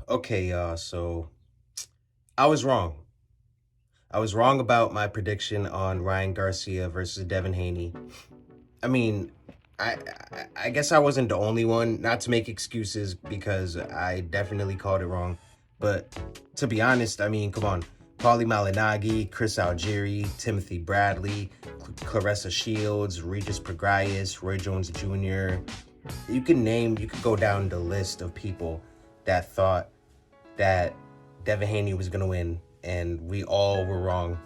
Okay, y'all. So I was wrong. I was wrong about my prediction on Ryan Garcia versus Devin Haney. I mean, I guess I wasn't the only one. Not to make excuses because I definitely called it wrong. But to be honest, I mean, come on. Paulie Malignaggi, Chris Algieri, Timothy Bradley, Clarissa Shields, Regis Prograis, Roy Jones Jr. You could go down the list of people that thought that Devin Haney was gonna win, and we all were wrong.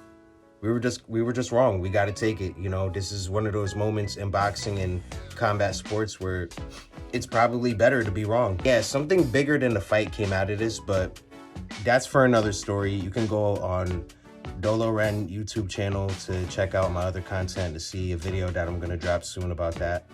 We were just wrong. We got to take it. This is one of those moments in boxing and combat sports where it's probably better to be wrong. Yeah, something bigger than the fight came out of this, but that's for another story. You can go on Dolo Ren YouTube channel to check out my other content to see a video that I'm gonna drop soon about that.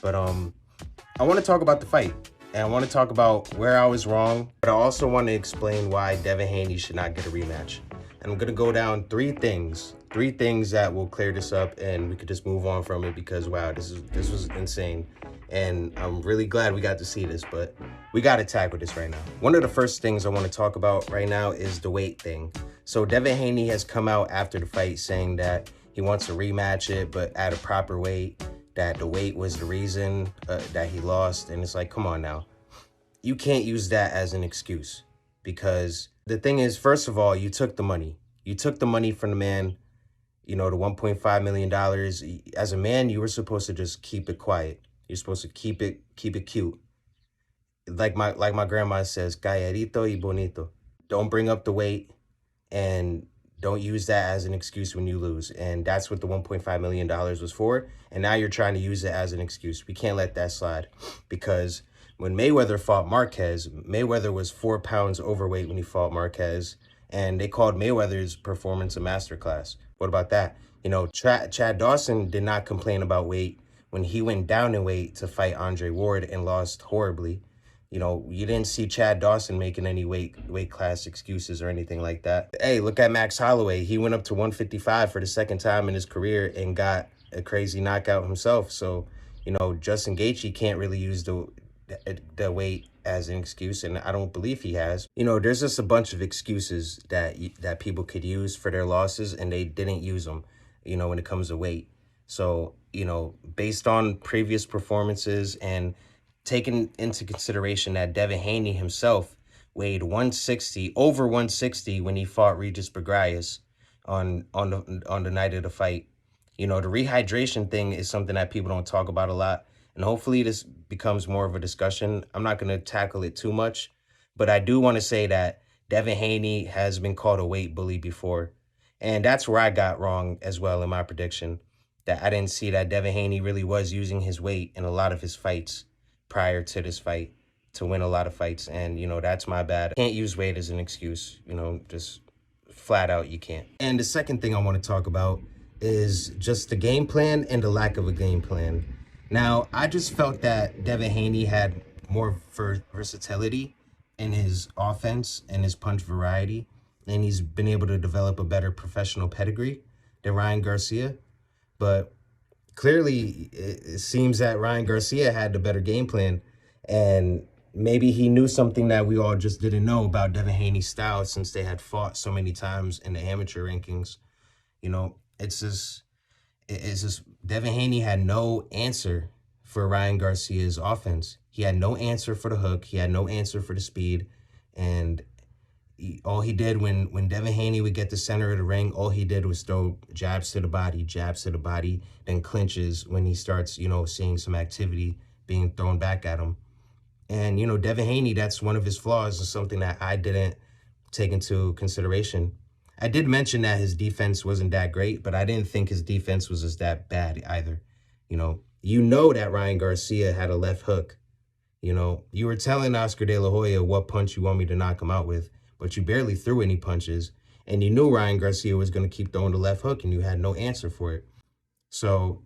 But I want to talk about the fight, and I want to talk about where I was wrong, but I also want to explain why Devin Haney should not get a rematch. And I'm going to go down three things that will clear this up, and we could just move on from it because, wow, this was insane. And I'm really glad we got to see this, but we got to tackle this right now. One of the first things I want to talk about right now is the weight thing. So Devin Haney has come out after the fight saying that he wants to rematch it, but at a proper weight, that the weight was the reason that he lost. And it's like, come on now. You can't use that as an excuse, because the thing is, first of all, you took the money. You took the money from the man, the $1.5 million. As a man, you were supposed to just keep it quiet. You're supposed to keep it cute. Like my grandma says, calladito y bonito. Don't bring up the weight, and don't use that as an excuse when you lose. And that's what the $1.5 million was for. And now you're trying to use it as an excuse. We can't let that slide, because when Mayweather fought Marquez, Mayweather was 4 pounds overweight when he fought Marquez, and they called Mayweather's performance a masterclass. What about that? Chad Dawson did not complain about weight when he went down in weight to fight Andre Ward and lost horribly. You didn't see Chad Dawson making any weight class excuses or anything like that. Hey, look at Max Holloway. He went up to 155 for the second time in his career and got a crazy knockout himself. So, Justin Gaethje can't really use the weight as an excuse, and I don't believe he has. There's just a bunch of excuses that people could use for their losses, and they didn't use them, when it comes to weight. So, based on previous performances and taking into consideration that Devin Haney himself weighed over 160 when he fought Regis Prograis on the night of the fight. The rehydration thing is something that people don't talk about a lot, and hopefully this becomes more of a discussion. I'm not going to tackle it too much, but I do want to say that Devin Haney has been called a weight bully before, and that's where I got wrong as well in my prediction, that I didn't see that Devin Haney really was using his weight in a lot of his fights prior to this fight to win a lot of fights. And, that's my bad. Can't use weight as an excuse, just flat out, you can't. And the second thing I want to talk about is just the game plan and the lack of a game plan. Now, I just felt that Devin Haney had more versatility in his offense and his punch variety, and he's been able to develop a better professional pedigree than Ryan Garcia. But clearly, it seems that Ryan Garcia had the better game plan, and maybe he knew something that we all just didn't know about Devin Haney's style, since they had fought so many times in the amateur rankings. It's just Devin Haney had no answer for Ryan Garcia's offense. He had no answer for the hook. He had no answer for the speed. And all he did when Devin Haney would get the center of the ring, all he did was throw jabs to the body, then clinches when he starts, seeing some activity being thrown back at him. And, Devin Haney, that's one of his flaws, and something that I didn't take into consideration. I did mention that his defense wasn't that great, but I didn't think his defense was just that bad either. That Ryan Garcia had a left hook. You were telling Oscar De La Hoya what punch you want me to knock him out with, but you barely threw any punches, and you knew Ryan Garcia was going to keep throwing the left hook, and you had no answer for it. So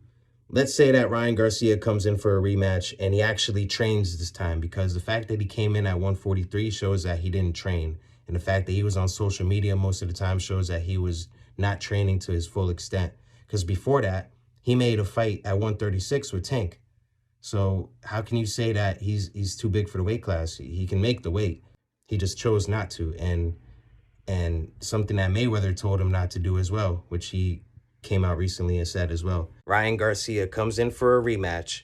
let's say that Ryan Garcia comes in for a rematch, and he actually trains this time, because the fact that he came in at 143 shows that he didn't train. And the fact that he was on social media most of the time shows that he was not training to his full extent. Because before that, he made a fight at 136 with Tank. So how can you say that he's too big for the weight class? He can make the weight. He just chose not to, and something that Mayweather told him not to do as well, which he came out recently and said as well. Ryan Garcia comes in for a rematch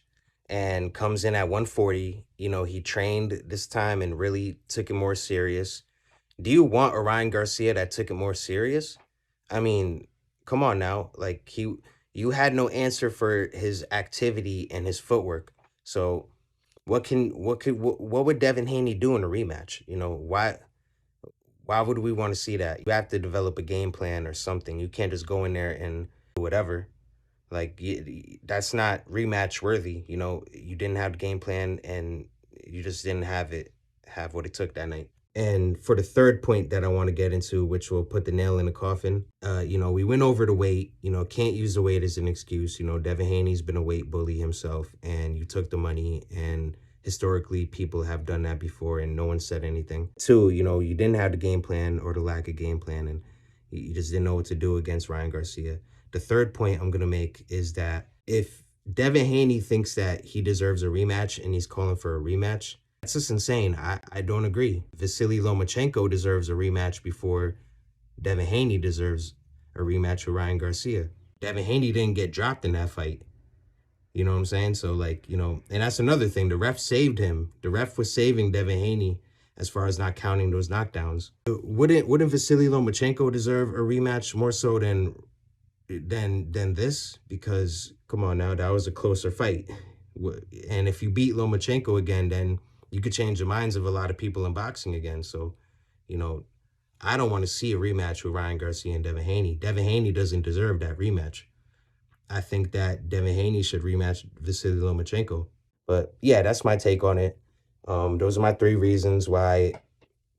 and comes in at 140. You know, he trained this time and really took it more serious. Do you want a Ryan Garcia that took it more serious? I mean, come on now. Like you had no answer for his activity and his footwork. So what would Devin Haney do in a rematch? You know, why would we want to see that? You have to develop a game plan or something. You can't just go in there and do whatever. Like that's not rematch worthy. You know, you didn't have the game plan and you just didn't have what it took that night. And for the third point that I want to get into, which will put the nail in the coffin, you know, we went over the weight. You know, can't use the weight as an excuse. You know, Devin Haney's been a weight bully himself, and you took the money, and historically people have done that before, and no one said anything. Two, you know, you didn't have the game plan or the lack of game plan, and you just didn't know what to do against Ryan Garcia. The third point I'm going to make is that if Devin Haney thinks that he deserves a rematch and he's calling for a rematch, that's just insane. I don't agree. Vasily Lomachenko deserves a rematch before Devin Haney deserves a rematch with Ryan Garcia. Devin Haney didn't get dropped in that fight. You know what I'm saying? So, like, you know, and that's another thing. The ref saved him. The ref was saving Devin Haney as far as not counting those knockdowns. Wouldn't Vasily Lomachenko deserve a rematch more so than this? Because come on now, that was a closer fight. And if you beat Lomachenko again, then you could change the minds of a lot of people in boxing again. So, you know, I don't want to see a rematch with Ryan Garcia and Devin Haney. Devin Haney doesn't deserve that rematch. I think that Devin Haney should rematch Vasily Lomachenko. But yeah, that's my take on it. Those are my three reasons why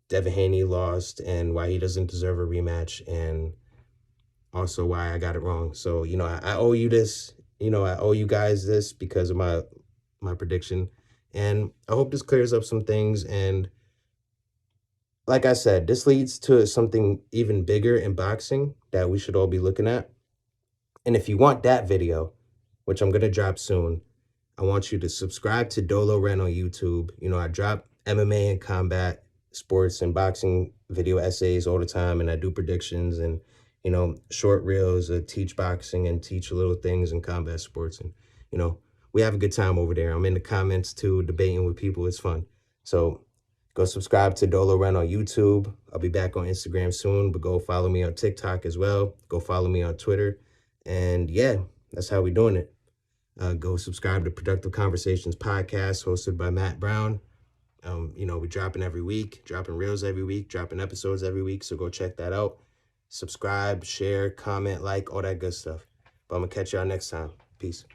Devin Haney lost and why he doesn't deserve a rematch, and also why I got it wrong. So, you know, I owe you this. You know, I owe you guys this because of my prediction. And I hope this clears up some things. And like I said, this leads to something even bigger in boxing that we should all be looking at. And if you want that video, which I'm going to drop soon, I want you to subscribe to Dolo Ren on YouTube. You know, I drop MMA and combat sports and boxing video essays all the time, and I do predictions and, you know, short reels that teach boxing and teach little things in combat sports. And, you know, we have a good time over there. I'm in the comments too, debating with people. It's fun. So go subscribe to Dolo Ren on YouTube. I'll be back on Instagram soon, but go follow me on TikTok as well. Go follow me on Twitter. And yeah, that's how we're doing it. Go subscribe to Productive Conversations podcast hosted by Matt Brown. You know, we're dropping every week, dropping reels every week, dropping episodes every week. So go check that out. Subscribe, share, comment, like, all that good stuff. But I'm going to catch y'all next time. Peace.